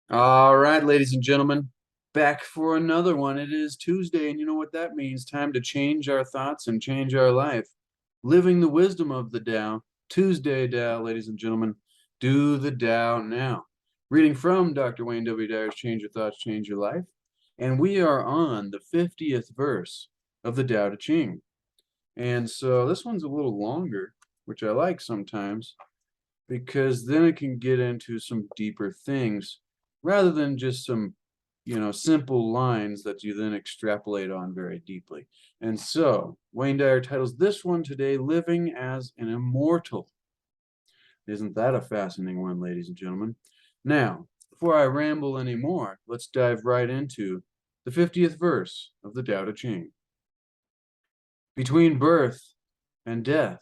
All right, ladies and gentlemen, back for another one. It is Tuesday, and you know what that means. Time to change our thoughts and change our life. Living the wisdom of the Tao. Tuesday Tao, ladies and gentlemen. Do the Tao now. Reading from Dr. Wayne W. Dyer's Change Your Thoughts, Change Your Life. And we are on the 50th verse of the Tao Te Ching. And so this one's a little longer, which I like sometimes, because then it can get into some deeper things rather than just some, simple lines that you then extrapolate on very deeply. And so Wayne Dyer titles this one today, Living as an Immortal. Isn't that a fascinating one, ladies and gentlemen? Now, before I ramble anymore, let's dive right into the 50th verse of the Tao Te Ching. Between birth and death,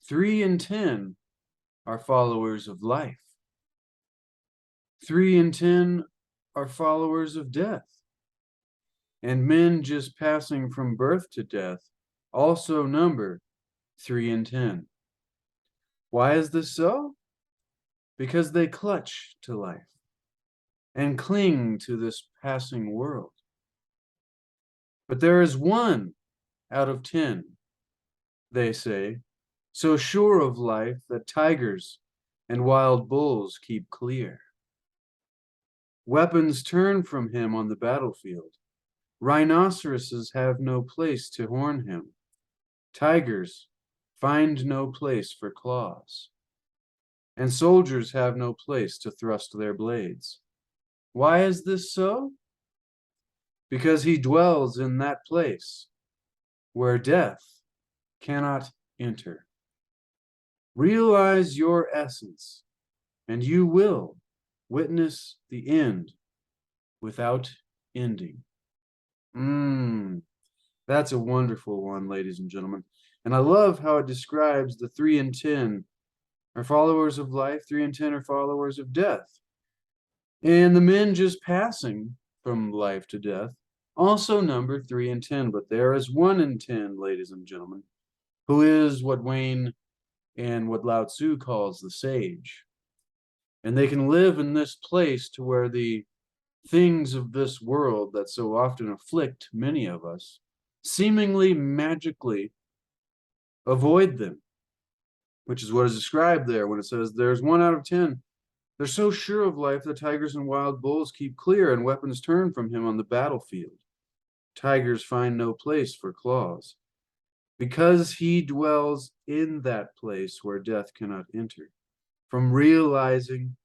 3 in 10 are followers of life. 3 in 10 are followers of death. And men just passing from birth to death also number 3 in 10. Why is this so? Because they clutch to life and cling to this passing world. But there is 1 out of 10, they say, so sure of life that tigers and wild bulls keep clear. Weapons turn from him on the battlefield. Rhinoceroses have no place to horn him. Tigers find no place for claws. And soldiers have no place to thrust their blades. Why is this so? Because he dwells in that place where death cannot enter. Realize your essence, and you will witness the end without ending. That's a wonderful one, ladies and gentlemen. And I love how it describes the 3 in 10 are followers of life, 3 in 10 are followers of death. And the men just passing from life to death also number 3 in 10, but there is 1 in 10, ladies and gentlemen, who is what Wayne and what Lao-tzu calls the sage. And they can live in this place to where the things of this world that so often afflict many of us seemingly magically avoid them, which is what is described there when it says there's 1 out of 10. They're so sure of life that tigers and wild bulls keep clear and weapons turn from him on the battlefield. Tigers find no place for claws, because he dwells in that place where death cannot enter, from realizing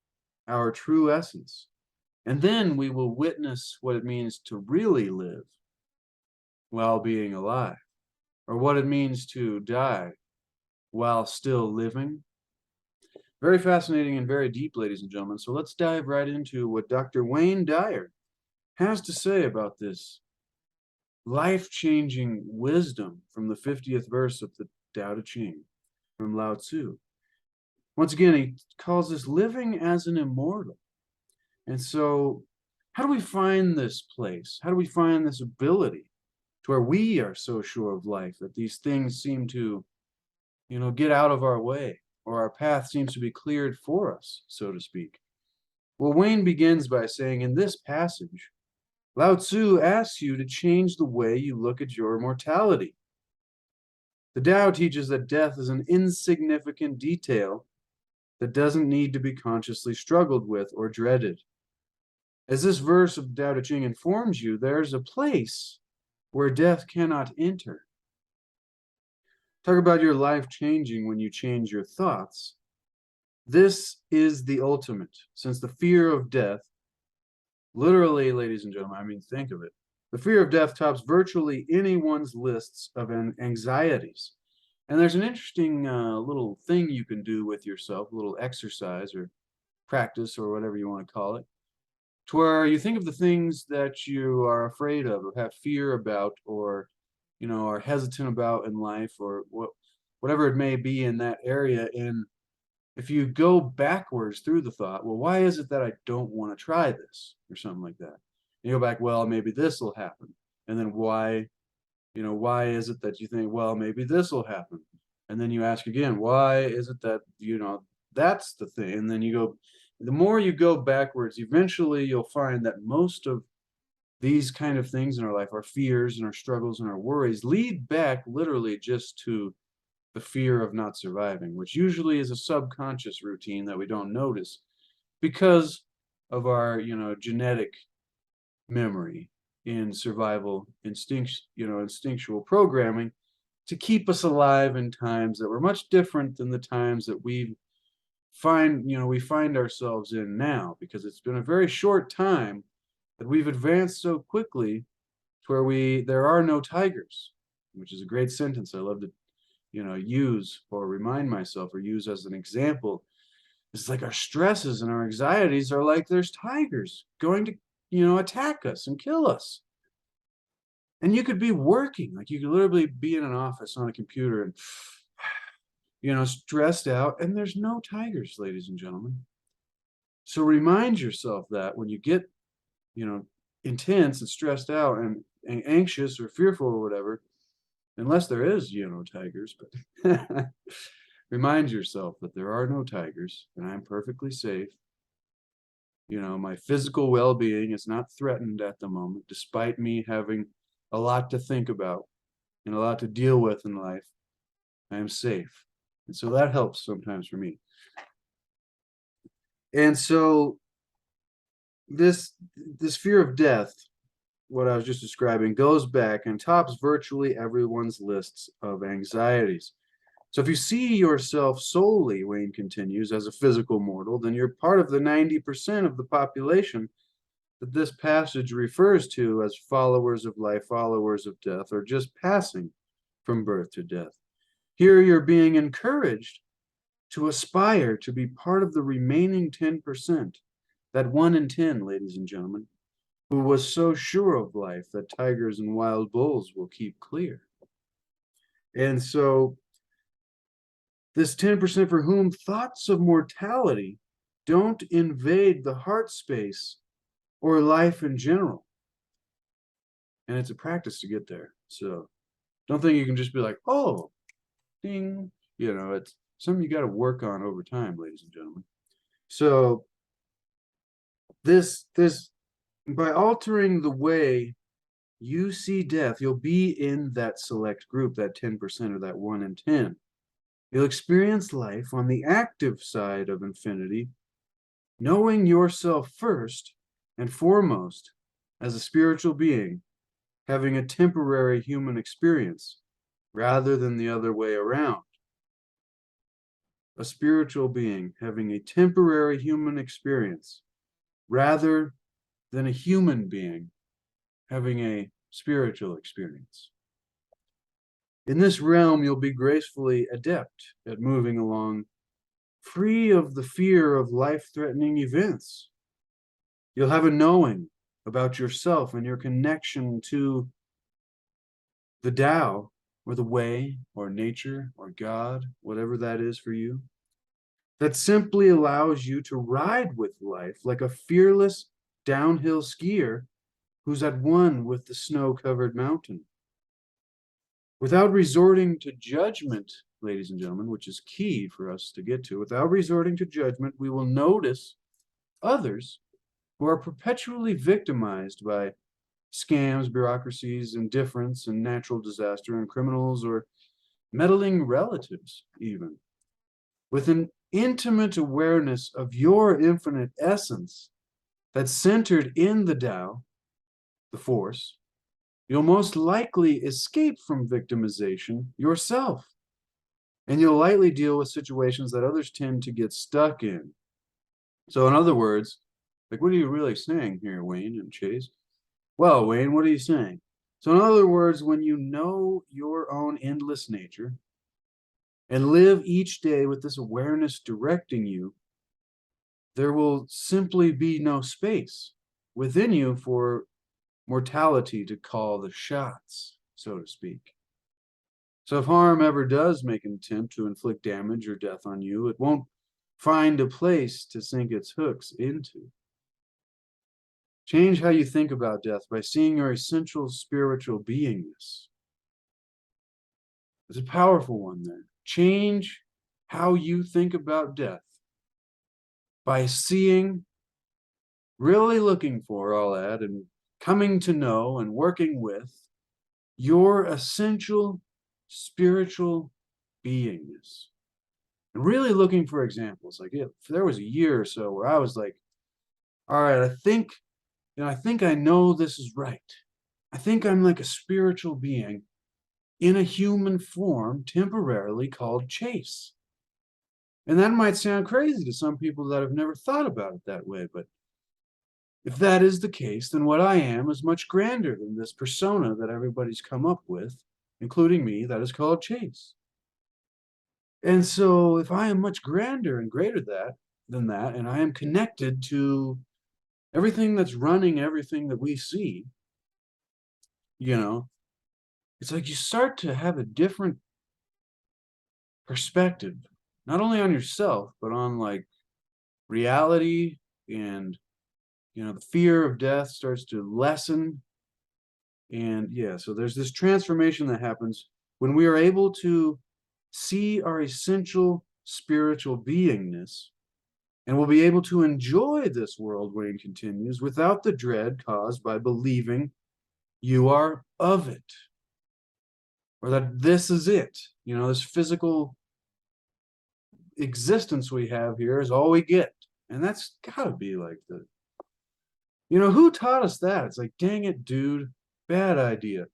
our true essence. And then we will witness what it means to really live while being alive, or what it means to die while still living. Very fascinating and very deep, ladies and gentlemen. So let's dive right into what Dr. Wayne Dyer has to say about this life-changing wisdom from the 50th verse of the Tao Te Ching from Lao-tzu. Once again, he calls this living as an immortal. And so how do we find this place? How do we find this ability to where we are so sure of life that these things seem to, get out of our way, or our path seems to be cleared for us, so to speak? Well, Wayne begins by saying, in this passage, Lao Tzu asks you to change the way you look at your mortality. The Tao teaches that death is an insignificant detail that doesn't need to be consciously struggled with or dreaded. As this verse of Tao Te Ching informs you, there's a place where death cannot enter. Talk about your life changing when you change your thoughts. This is the ultimate, since the fear of death, literally, ladies and gentlemen, I mean, think of it. The fear of death tops virtually anyone's lists of anxieties. And there's an interesting little thing you can do with yourself, a little exercise or practice or whatever you want to call it, to where you think of the things that you are afraid of or have fear about or, are hesitant about in life or whatever it may be in that area. And if you go backwards through the thought, well, why is it that I don't want to try this or something like that? And you go back, well, maybe this will happen. And then why is it that you think, well, maybe this will happen? And then you ask again, why is it that, that's the thing? And then you go the more you go backwards, eventually you'll find that most of these kind of things in our life, our fears and our struggles and our worries, lead back literally just to the fear of not surviving, which usually is a subconscious routine that we don't notice because of our, genetic memory in survival instinctual programming to keep us alive in times that were much different than the times that we find ourselves in now, because it's been a very short time that we've advanced so quickly to where there are no tigers, which is a great sentence I love to use or remind myself or use as an example. It's like our stresses and our anxieties are like there's tigers going to attack us and kill us. And you could be working, like you could literally be in an office on a computer and stressed out, and there's no tigers, ladies and gentlemen. So remind yourself that when you get intense and stressed out and anxious or fearful or whatever, unless there is tigers, but remind yourself that there are no tigers and I'm perfectly safe. My physical well-being is not threatened at the moment, despite me having a lot to think about and a lot to deal with in life. I am safe. And so that helps sometimes for me. And so this fear of death, what I was just describing, goes back and tops virtually everyone's lists of anxieties. So if you see yourself solely, Wayne continues, as a physical mortal, then you're part of the 90% of the population that this passage refers to as followers of life, followers of death, or just passing from birth to death. Here you're being encouraged to aspire to be part of the remaining 10%, that 1 in 10, ladies and gentlemen, who was so sure of life that tigers and wild bulls will keep clear. And so this 10% for whom thoughts of mortality don't invade the heart space or life in general. And it's a practice to get there. So don't think you can just be like, oh, ding. It's something you got to work on over time, ladies and gentlemen. So this by altering the way you see death, you'll be in that select group, that 10% or that 1 in 10. You'll experience life on the active side of infinity, knowing yourself first and foremost as a spiritual being, having a temporary human experience rather than the other way around. A spiritual being having a temporary human experience rather than a human being having a spiritual experience. In this realm, you'll be gracefully adept at moving along, free of the fear of life-threatening events. You'll have a knowing about yourself and your connection to the Tao, or the way, or nature, or God, whatever that is for you, that simply allows you to ride with life like a fearless downhill skier who's at one with the snow-covered mountain. Without resorting to judgment, ladies and gentlemen, which is key for us to get to, without resorting to judgment, we will notice others who are perpetually victimized by scams, bureaucracies, indifference, and natural disaster, and criminals or meddling relatives, even. With an intimate awareness of your infinite essence that's centered in the Tao, the force, you'll most likely escape from victimization yourself. And you'll lightly deal with situations that others tend to get stuck in. So in other words, like, what are you really saying here, Wayne and Chase? Well, Wayne, what are you saying? So in other words, when you know your own endless nature and live each day with this awareness directing you, there will simply be no space within you for mortality to call the shots, so to speak. So if harm ever does make an attempt to inflict damage or death on you, it won't find a place to sink its hooks into. Change how you think about death by seeing your essential spiritual beingness. It's a powerful one there. Change how you think about death by seeing, really looking for all that, and coming to know and working with your essential spiritual beingness. And really looking for examples. Like if there was a year or so where I was like, all right, I think I know this is right. I think I'm like a spiritual being in a human form, temporarily called Chase. And that might sound crazy to some people that have never thought about it that way, but if that is the case, then what I am is much grander than this persona that everybody's come up with, including me, that is called Chase. And so if I am much grander and greater than that, and I am connected to everything that's running everything that we see, you know, it's like you start to have a different perspective, not only on yourself, but on like reality, and the fear of death starts to lessen. And yeah, so there's this transformation that happens when we are able to see our essential spiritual beingness, and we'll be able to enjoy this world, Wayne continues, without the dread caused by believing you are of it, or that this is it. This physical existence we have here is all we get. And that's gotta be like who taught us that? It's like, dang it, dude, bad idea.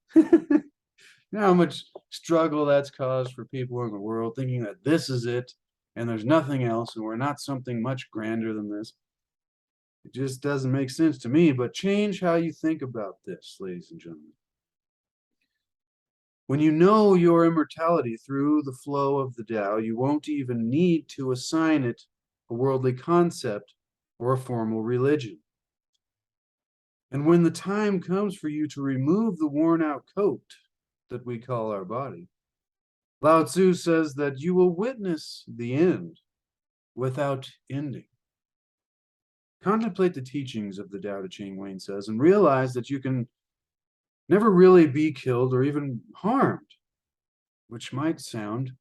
How much struggle that's caused for people in the world, thinking that this is it and there's nothing else, and we're not something much grander than this. It just doesn't make sense to me. But change how you think about this, ladies and gentlemen. When you know your immortality through the flow of the Tao, you won't even need to assign it a worldly concept or a formal religion. And when the time comes for you to remove the worn out coat that we call our body, Lao-tzu says that you will witness the end without ending. Contemplate the teachings of the Tao Te Ching, Wayne says, and realize that you can never really be killed or even harmed, which might sound,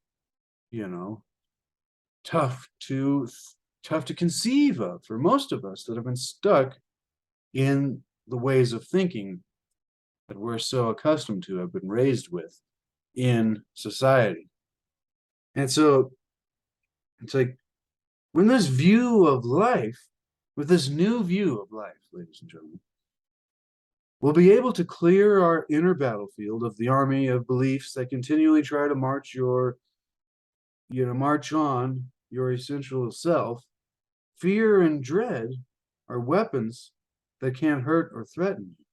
tough to conceive of for most of us that have been stuck in the ways of thinking that we're so accustomed to, have been raised with in society. And so it's like, when this view of life, with this new view of life, ladies and gentlemen, we'll be able to clear our inner battlefield of the army of beliefs that continually try to march on your essential self. Fear and dread are weapons that can't hurt or threaten you.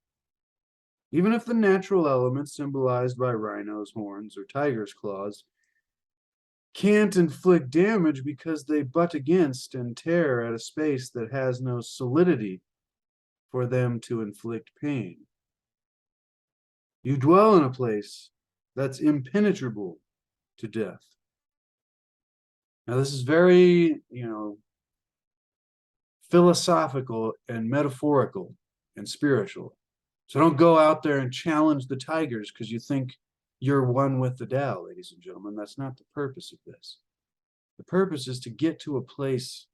Even if the natural elements symbolized by rhinos' horns or tigers' claws can't inflict damage because they butt against and tear at a space that has no solidity for them to inflict pain. You dwell in a place that's impenetrable to death. Now, this is very, philosophical and metaphorical and spiritual. So don't go out there and challenge the tigers because you think you're one with the Tao, ladies and gentlemen. That's not the purpose of this. The purpose is to get to a place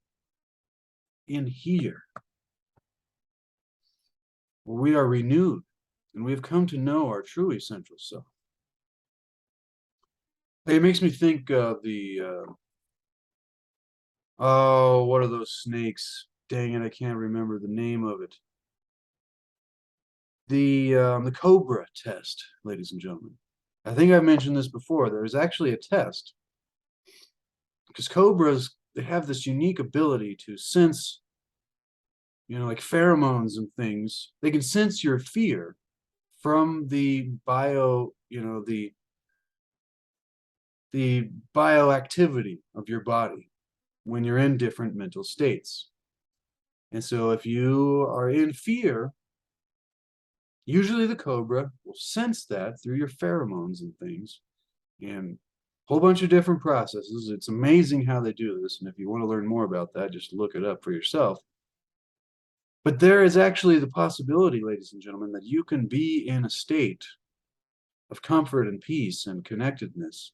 in here where we are renewed and we have come to know our true essential self. It makes me think of what are those snakes? Dang it, I can't remember the name of it. The Cobra test, ladies and gentlemen. I think I've mentioned this before. There is actually a test because cobras, they have this unique ability to sense, like pheromones and things. They can sense your fear from the bioactivity of your body when you're in different mental states. And so if you are in fear, usually the cobra will sense that through your pheromones and things, and a whole bunch of different processes. It's amazing how they do this. And if you want to learn more about that, just look it up for yourself. But there is actually the possibility, ladies and gentlemen, that you can be in a state of comfort and peace and connectedness,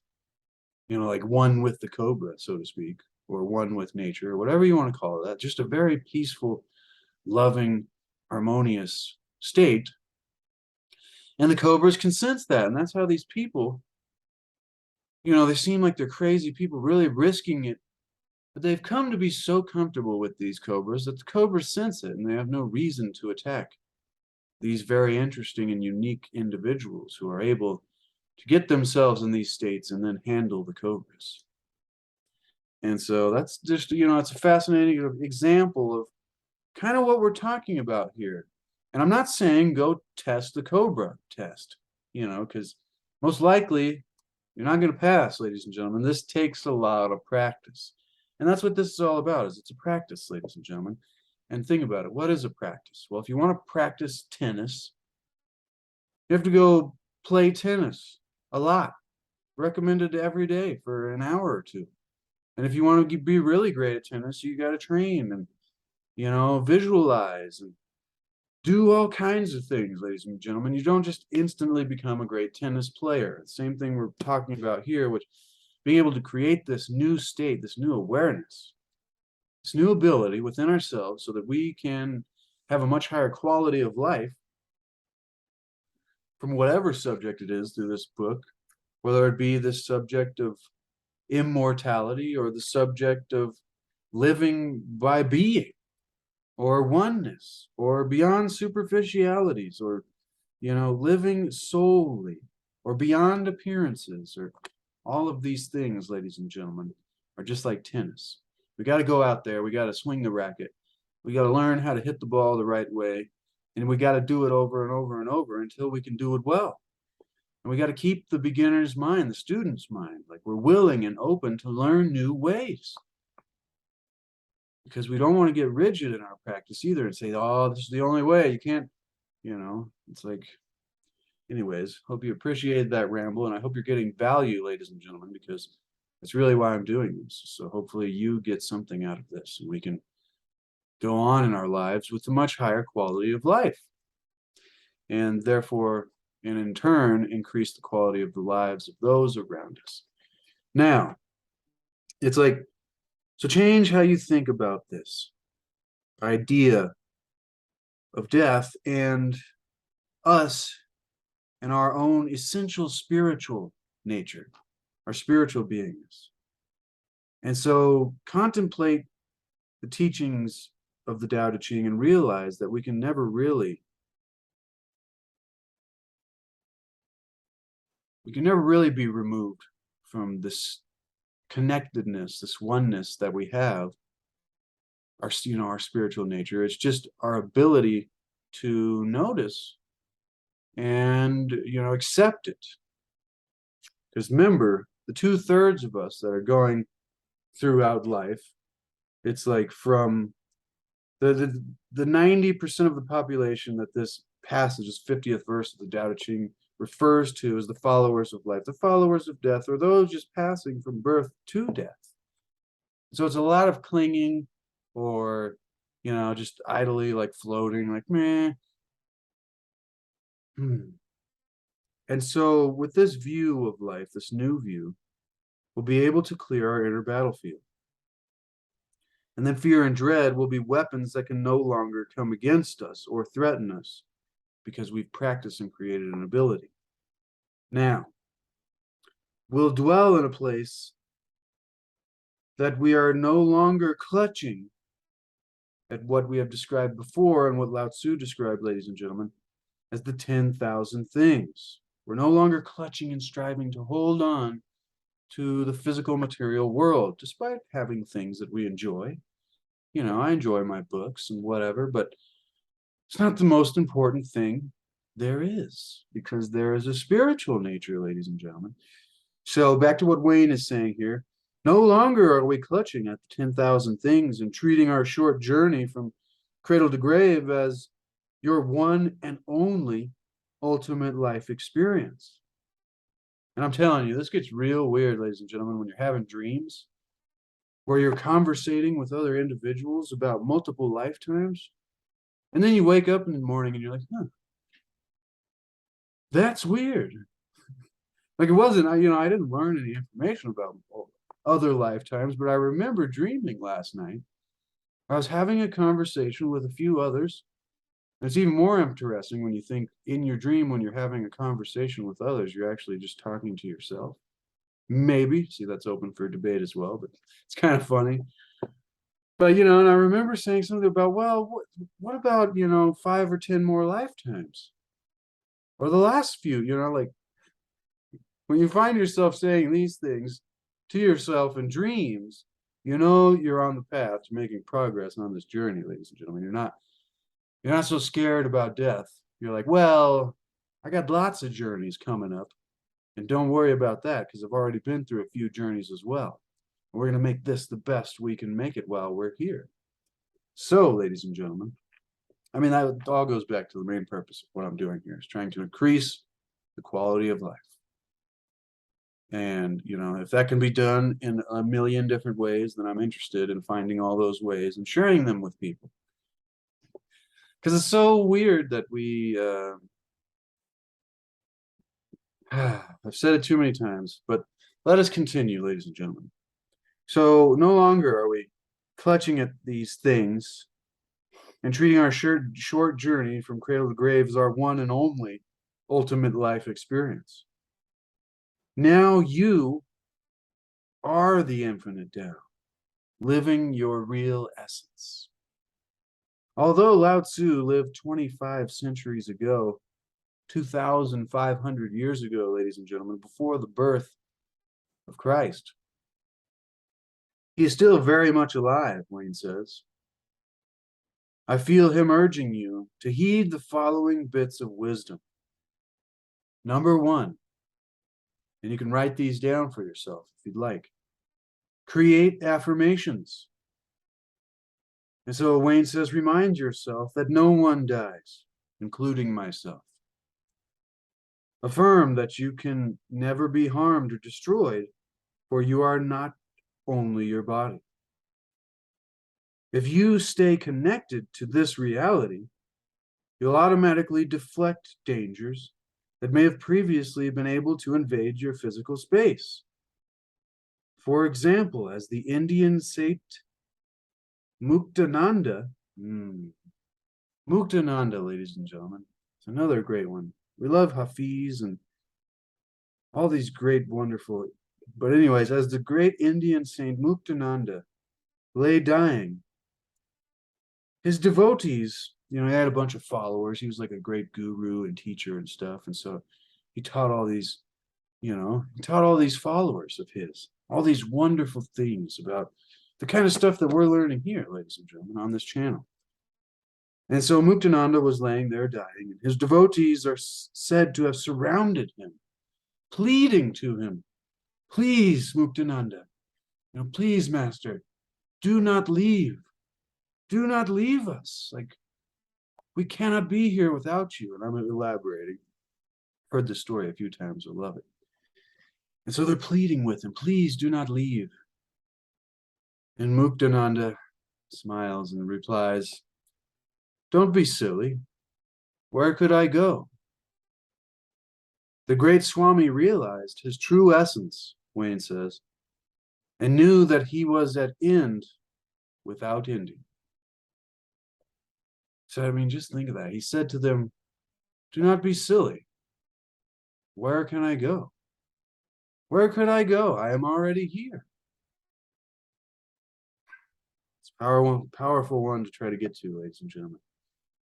like one with the cobra, so to speak, or one with nature, or whatever you want to call that, just a very peaceful, loving, harmonious state. And the cobras can sense that. And that's how these people, they seem like they're crazy people really risking it. But they've come to be so comfortable with these cobras that the cobras sense it and they have no reason to attack these very interesting and unique individuals who are able to get themselves in these states and then handle the cobras. And so that's just, it's a fascinating example of kind of what we're talking about here. And I'm not saying go test the cobra test, because most likely you're not going to pass, ladies and gentlemen. This takes a lot of practice. And that's what this is all about, is it's a practice, ladies and gentlemen. And think about it. What is a practice? Well, if you want to practice tennis, you have to go play tennis a lot. Recommended every day for an hour or two. And if you want to be really great at tennis, you got to train and, visualize and do all kinds of things, ladies and gentlemen. You don't just instantly become a great tennis player. The same thing we're talking about here, which being able to create this new state, this new awareness, this new ability within ourselves so that we can have a much higher quality of life from whatever subject it is through this book, whether it be this subject of immortality or the subject of living by being or oneness or beyond superficialities or, living solely or beyond appearances, or all of these things, ladies and gentlemen, are just like tennis. We got to go out there. We got to swing the racket. We got to learn how to hit the ball the right way. And we got to do it over and over and over until we can do it well. And we got to keep the beginner's mind, the student's mind, like we're willing and open to learn new ways. Because we don't want to get rigid in our practice either and say, oh, this is the only way. You can't, it's like, anyways, hope you appreciated that ramble. And I hope you're getting value, ladies and gentlemen, because that's really why I'm doing this. So hopefully you get something out of this and we can go on in our lives with a much higher quality of life. And therefore, and in turn, increase the quality of the lives of those around us. Now, it's like, so change how you think about this idea of death and us and our own essential spiritual nature, our spiritual beingness. And so contemplate the teachings of the Tao Te Ching and realize that we can never really be removed from this connectedness, this oneness that we have, our spiritual nature. It's just our ability to notice and, accept it. Because remember, the 2/3 of us that are going throughout life, it's like from the 90% of the population that this passage, this 50th verse of the Tao Te Ching refers to as the followers of life, the followers of death, or those just passing from birth to death. So it's a lot of clinging or, just idly like floating, like, meh. And so with this view of life, this new view, we'll be able to clear our inner battlefield. And then fear and dread will be weapons that can no longer come against us or threaten us because we've practiced and created an ability. Now, we'll dwell in a place that we are no longer clutching at what we have described before and what Lao-tzu described, ladies and gentlemen, as the 10,000 things. We're no longer clutching and striving to hold on to the physical material world, despite having things that we enjoy. I enjoy my books and whatever, but it's not the most important thing there is, because there is a spiritual nature, ladies and gentlemen. So back to what Wayne is saying here. No longer are we clutching at the 10,000 things and treating our short journey from cradle to grave as your one and only ultimate life experience. And I'm telling you, this gets real weird, ladies and gentlemen, when you're having dreams where you're conversating with other individuals about multiple lifetimes. And then you wake up in the morning and you're like, that's weird. Like it wasn't, I didn't learn any information about other lifetimes, but I remember dreaming last night. I was having a conversation with a few others. And it's even more interesting when you think in your dream, when you're having a conversation with others, you're actually just talking to yourself. Maybe. See, that's open for debate as well, but it's kind of funny. But, and I remember saying something about, well, what about, 5 or 10 more lifetimes? Or the last few, like when you find yourself saying these things to yourself in dreams, you're on the path to making progress on this journey, ladies and gentlemen. You're not so scared about death. You're like, well, I got lots of journeys coming up, and don't worry about that because I've already been through a few journeys as well. We're going to make this the best we can make it while we're here. So, ladies and gentlemen, I mean, that all goes back to the main purpose of what I'm doing here is trying to increase the quality of life. And, if that can be done in a million different ways, then I'm interested in finding all those ways and sharing them with people. Because it's so weird that I've said it too many times, but let us continue, ladies and gentlemen. So no longer are we clutching at these things and treating our short journey from cradle to grave as our one and only ultimate life experience. Now you are the infinite Tao, living your real essence. Although Lao-tzu lived 25 centuries ago, 2,500 years ago, ladies and gentlemen, before the birth of Christ, he is still very much alive, Wayne says. I feel him urging you to heed the following bits of wisdom. Number 1, and you can write these down for yourself if you'd like. Create affirmations. And so Wayne says, remind yourself that no one dies, including myself. Affirm that you can never be harmed or destroyed, for you are not only your body. If you stay connected to this reality, you'll automatically deflect dangers that may have previously been able to invade your physical space. For example, as the Indian saint Muktananda, Muktananda, ladies and gentlemen, it's another great one. We love Hafiz and all these great, wonderful, but anyways, as the great Indian saint Muktananda lay dying, his devotees, he had a bunch of followers. He was like a great guru and teacher and stuff. And so he taught all these, followers of his, all these wonderful things about the kind of stuff that we're learning here, ladies and gentlemen, on this channel. And so Muktananda was laying there dying, and his devotees are said to have surrounded him, pleading to him, please, Muktananda, please, Master, do not leave. Do not leave us. Like, we cannot be here without you. And I'm elaborating. Heard this story a few times. I love it. And so they're pleading with him, please do not leave. And Muktananda smiles and replies, don't be silly. Where could I go? The great Swami realized his true essence, Wayne says, and knew that he was at end without ending. So, I mean, just think of that. He said to them, do not be silly. Where can I go? Where could I go? I am already here. It's a powerful one to try to get to, ladies and gentlemen.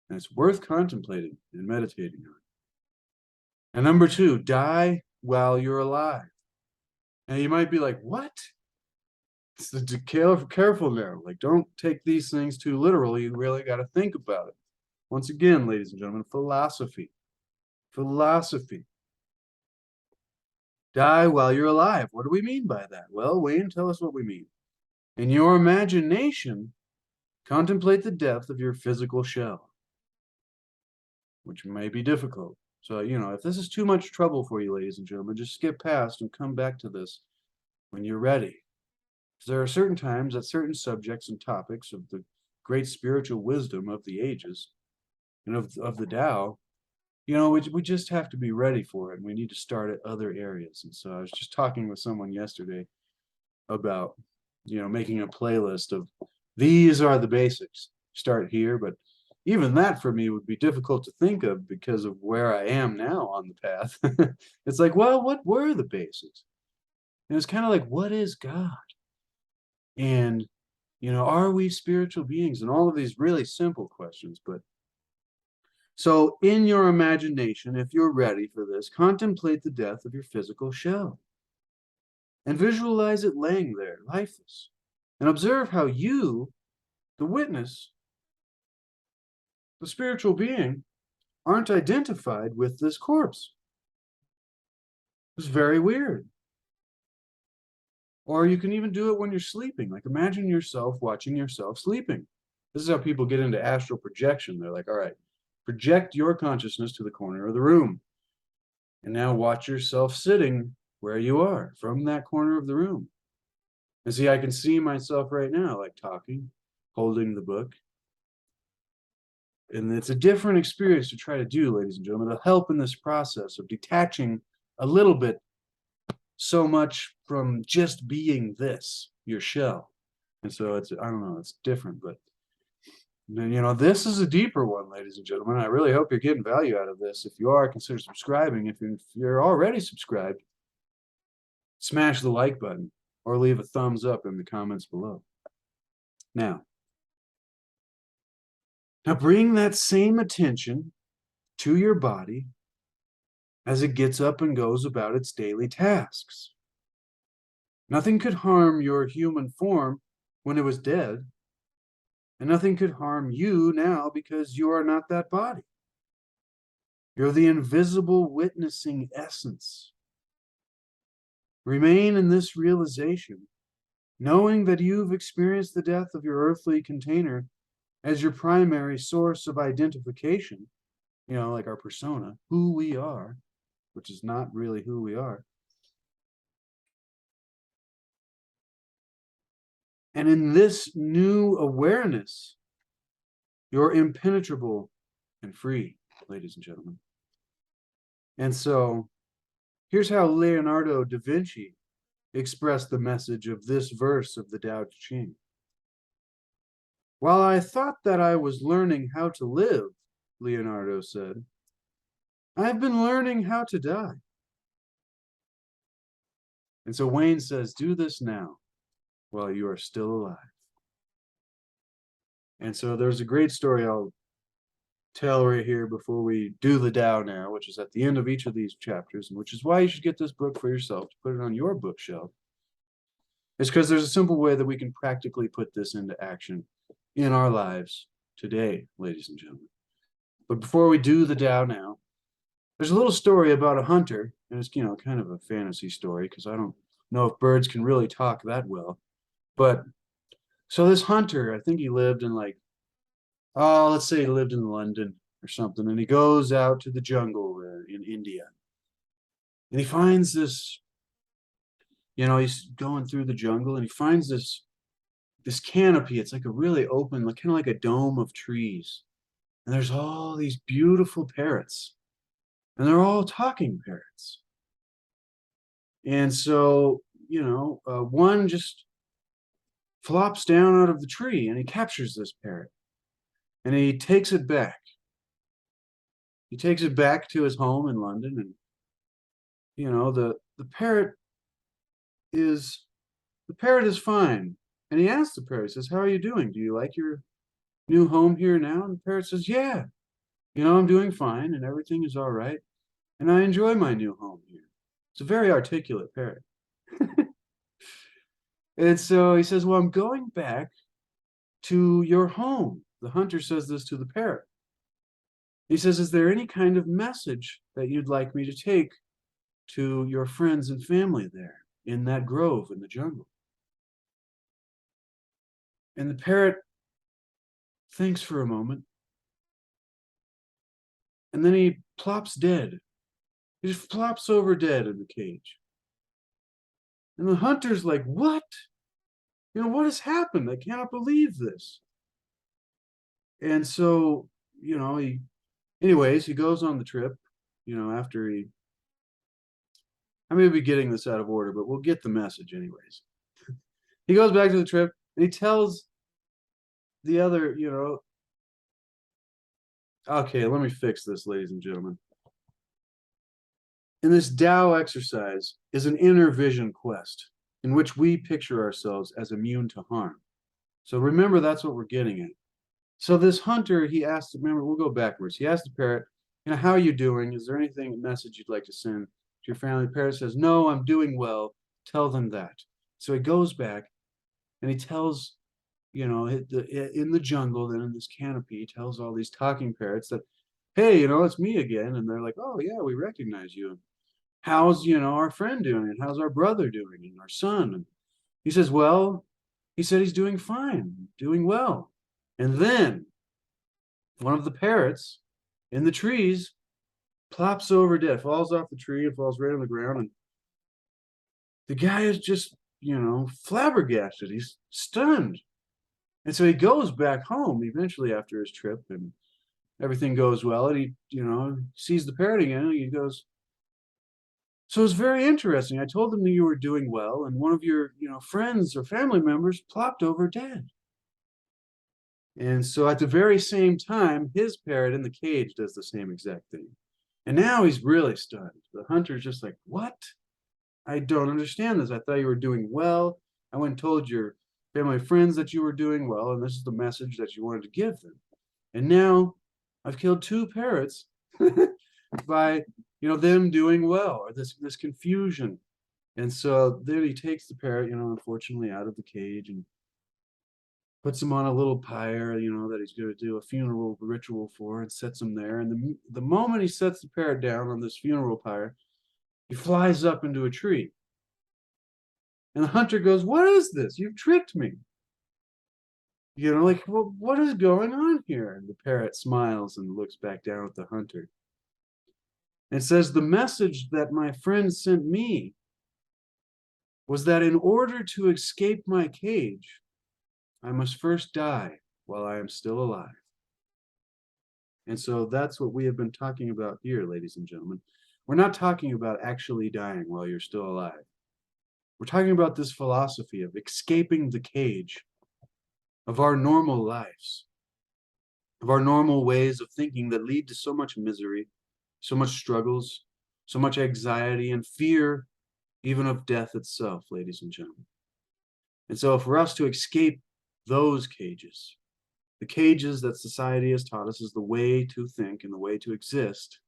And it's worth contemplating and meditating on. And number 2, die while you're alive. And you might be like, what? Careful now. Like, don't take these things too literally. You really got to think about it. Once again, ladies and gentlemen, philosophy. Philosophy. Die while you're alive. What do we mean by that? Well, Wayne, tell us what we mean. In your imagination, contemplate the depth of your physical shell, which may be difficult. So, if this is too much trouble for you, ladies and gentlemen, just skip past and come back to this when you're ready. Because there are certain times that certain subjects and topics of the great spiritual wisdom of the ages and of the Tao, we just have to be ready for it. And we need to start at other areas. And so I was just talking with someone yesterday about, making a playlist of these are the basics. Start here, but even that for me would be difficult to think of because of where I am now on the path. It's like, well, what were the basics? And it's kind of like, what is God? And, are we spiritual beings? And all of these really simple questions. But so, in your imagination, if you're ready for this, contemplate the death of your physical shell and visualize it laying there, lifeless, and observe how you, the witness, the spiritual being, aren't identified with this corpse. It's very weird. Or you can even do it when you're sleeping. Like imagine yourself watching yourself sleeping. This is how people get into astral projection. They're like, all right, project your consciousness to the corner of the room. And now watch yourself sitting where you are from that corner of the room. And see, I can see myself right now, like talking, holding the book. And it's a different experience to try to do, ladies and gentlemen. It'll help in this process of detaching a little bit so much from just being this, your shell. And so it's, I don't know, it's different, but this is a deeper one, ladies and gentlemen. I really hope you're getting value out of this. If you are, consider subscribing. If you're already subscribed, smash the like button or leave a thumbs up in the comments below. Now bring that same attention to your body as it gets up and goes about its daily tasks. Nothing could harm your human form when it was dead, and nothing could harm you now because you are not that body. You're the invisible witnessing essence. Remain in this realization, knowing that you've experienced the death of your earthly container as your primary source of identification, like our persona, who we are, which is not really who we are. And in this new awareness, you're impenetrable and free, ladies and gentlemen. And so here's how Leonardo da Vinci expressed the message of this verse of the Tao Te Ching. While I thought that I was learning how to live, Leonardo said, I've been learning how to die. And so Wayne says, do this now while you are still alive. And so there's a great story I'll tell right here before we do the Tao now, which is at the end of each of these chapters, and which is why you should get this book for yourself, to put it on your bookshelf. It's because there's a simple way that we can practically put this into action in our lives today, ladies and gentlemen. But before we do the Tao now, there's a little story about a hunter, and it's, kind of a fantasy story because I don't know if birds can really talk that well. But so this hunter, I think he lived in let's say he lived in London or something, and he goes out to the jungle in India. And he finds this, he's going through the jungle and he finds this canopy. It's like a really open, kind of like a dome of trees. And there's all these beautiful parrots. And they're all talking parrots. And so, one just flops down out of the tree and he captures this parrot. And he takes it back. He takes it back to his home in London. And, the parrot is fine. And he asks the parrot, he says, how are you doing? Do you like your new home here now? And the parrot says, yeah, I'm doing fine and everything is all right. And I enjoy my new home here. It's a very articulate parrot. And so he says, well, I'm going back to your home. The hunter says this to the parrot. He says, is there any kind of message that you'd like me to take to your friends and family there in that grove in the jungle? And the parrot thinks for a moment. And then he plops dead. He just plops over dead in the cage. And the hunter's like, what? What has happened? I cannot believe this. And so, he goes on the trip, after I may be getting this out of order, but we'll get the message anyways. He goes back to the trip and he tells the other, okay, let me fix this, ladies and gentlemen. In this Tao exercise is an inner vision quest in which we picture ourselves as immune to harm. So remember, that's what we're getting at. So this hunter, he asked, remember, we'll go backwards. He asked the parrot, how are you doing? Is there anything, a message you'd like to send to your family? The parrot says, no, I'm doing well. Tell them that. So he goes back and he tells, in the jungle, then in this canopy, he tells all these talking parrots that, hey, it's me again. And they're like, oh, yeah, we recognize you. How's, our friend doing? And how's our brother doing? And our son? And he says, well, he said he's doing fine, doing well. And then one of the parrots in the trees plops over dead, falls off the tree and falls right on the ground. And the guy is just, flabbergasted. He's stunned. And so he goes back home eventually after his trip and everything goes well. And he, sees the parrot again and he goes, so it's very interesting. I told them that you were doing well, and one of your, friends or family members plopped over dead. And so at the very same time, his parrot in the cage does the same exact thing. And now he's really stunned. The hunter's just like, what? I don't understand this. I thought you were doing well. I went and told your family and friends that you were doing well, and this is the message that you wanted to give them. And now I've killed two parrots by, them doing well, or this confusion. And so then he takes the parrot, unfortunately out of the cage and puts him on a little pyre, that he's going to do a funeral ritual for, and sets him there. And the moment he sets the parrot down on this funeral pyre, he flies up into a tree. And the hunter goes, what is this? You've tricked me. Like, well, what is going on here? And the parrot smiles and looks back down at the hunter. And says, the message that my friend sent me was that in order to escape my cage, I must first die while I am still alive. And so that's what we have been talking about here, ladies and gentlemen. We're not talking about actually dying while you're still alive. We're talking about this philosophy of escaping the cage of our normal lives, of our normal ways of thinking that lead to so much misery, so much struggles, so much anxiety and fear, even of death itself, ladies and gentlemen. And so for us to escape those cages, the cages that society has taught us is the way to think and the way to exist,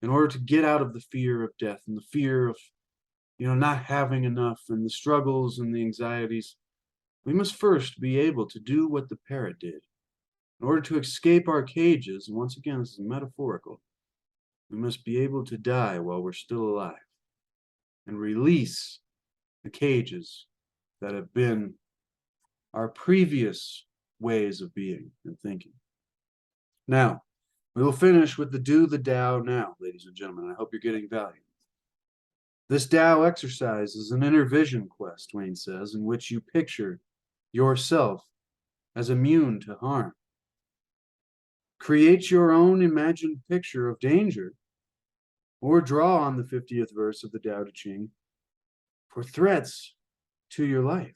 in order to get out of the fear of death and the fear of, not having enough and the struggles and the anxieties, we must first be able to do what the parrot did. In order to escape our cages, and once again, this is metaphorical, we must be able to die while we're still alive and release the cages that have been our previous ways of being and thinking. Now, we will finish with the do the Tao now, ladies and gentlemen. I hope you're getting value. This Tao exercise is an inner vision quest, Wayne says, in which you picture yourself as immune to harm. Create your own imagined picture of danger, or draw on the 50th verse of the Tao Te Ching for threats to your life.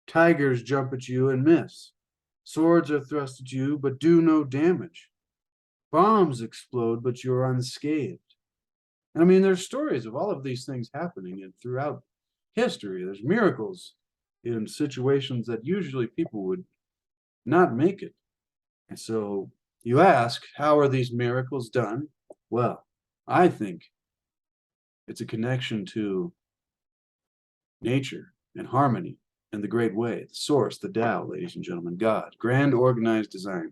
Tigers jump at you and miss. Swords are thrust at you, but do no damage. Bombs explode, but you're unscathed. And I mean, there's stories of all of these things happening and throughout history. There's miracles in situations that usually people would not make it. And so you ask, how are these miracles done? Well, I think it's a connection to nature and harmony and the great way, the source, the Tao, ladies and gentlemen, God, grand organized design.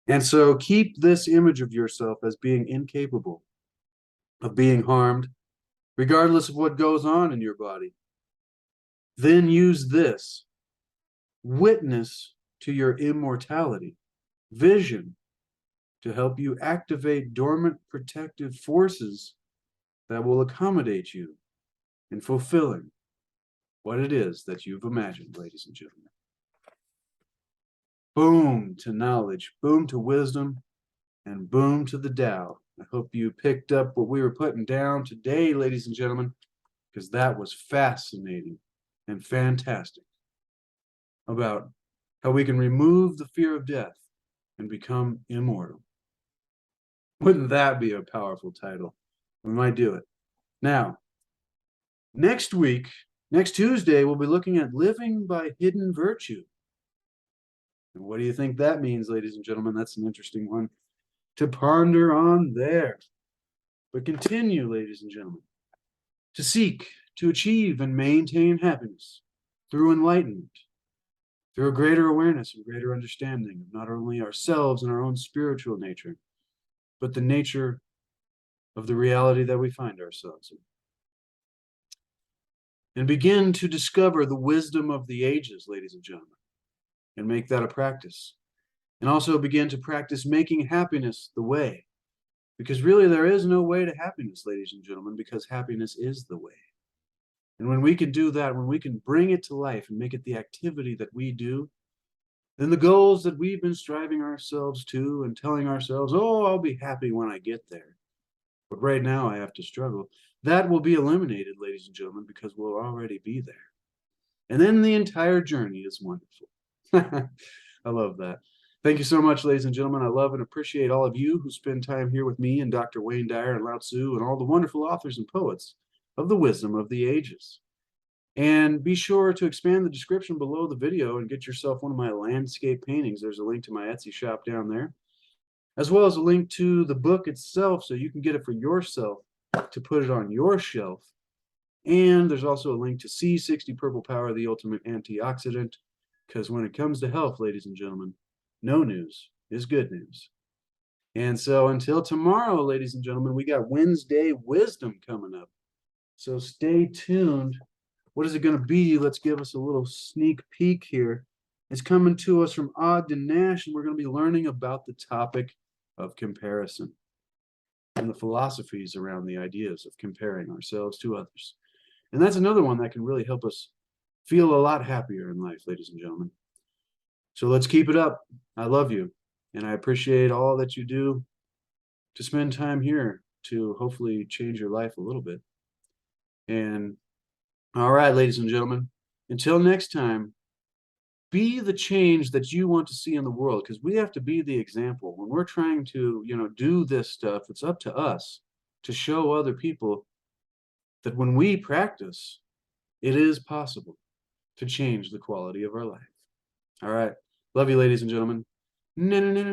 And so keep this image of yourself as being incapable of being harmed, regardless of what goes on in your body. Then use this witness to your immortality, vision, to help you activate dormant protective forces that will accommodate you in fulfilling what it is that you've imagined, ladies and gentlemen. Boom to knowledge, boom to wisdom, and boom to the Tao. I hope you picked up what we were putting down today, ladies and gentlemen, because that was fascinating. and fantastic about how we can remove the fear of death and become immortal. Wouldn't that be a powerful title? We might do it. Now, next week, next Tuesday, we'll be looking at living by hidden virtue. And what do you think that means, ladies and gentlemen? That's an interesting one to ponder on there. But continue, ladies and gentlemen, to seek, to achieve, and maintain happiness through enlightenment, through a greater awareness and greater understanding of not only ourselves and our own spiritual nature, but the nature of the reality that we find ourselves in. And begin to discover the wisdom of the ages, ladies and gentlemen, and make that a practice. And also begin to practice making happiness the way. Because really there is no way to happiness, ladies and gentlemen, because happiness is the way. And when we can do that, when we can bring it to life and make it the activity that we do, then the goals that we've been striving ourselves to and telling ourselves, oh, I'll be happy when I get there, but right now I have to struggle, that will be eliminated, ladies and gentlemen, because we'll already be there. And then the entire journey is wonderful. I love that. Thank you so much, ladies and gentlemen. I love and appreciate all of you who spend time here with me and Dr. Wayne Dyer and Lao-tzu and all the wonderful authors and poets of the wisdom of the ages. And be sure to expand the description below the video and get yourself one of my landscape paintings. There's a link to my Etsy shop down there, as well as a link to the book itself so you can get it for yourself to put it on your shelf. And there's also a link to C60 Purple Power, the ultimate antioxidant, because when it comes to health, ladies and gentlemen, no news is good news. And so until tomorrow, ladies and gentlemen, we got Wednesday wisdom coming up. So stay tuned. What is it going to be? Let's give us a little sneak peek here. It's coming to us from Ogden Nash, and we're going to be learning about the topic of comparison and the philosophies around the ideas of comparing ourselves to others. And that's another one that can really help us feel a lot happier in life, ladies and gentlemen. So let's keep it up. I love you, and I appreciate all that you do to spend time here to hopefully change your life a little bit. And all right, ladies and gentlemen, until next time, be the change that you want to see in the world, because we have to be the example. When we're trying to, do this stuff, it's up to us to show other people that when we practice, it is possible to change the quality of our life. All right. Love you, ladies and gentlemen.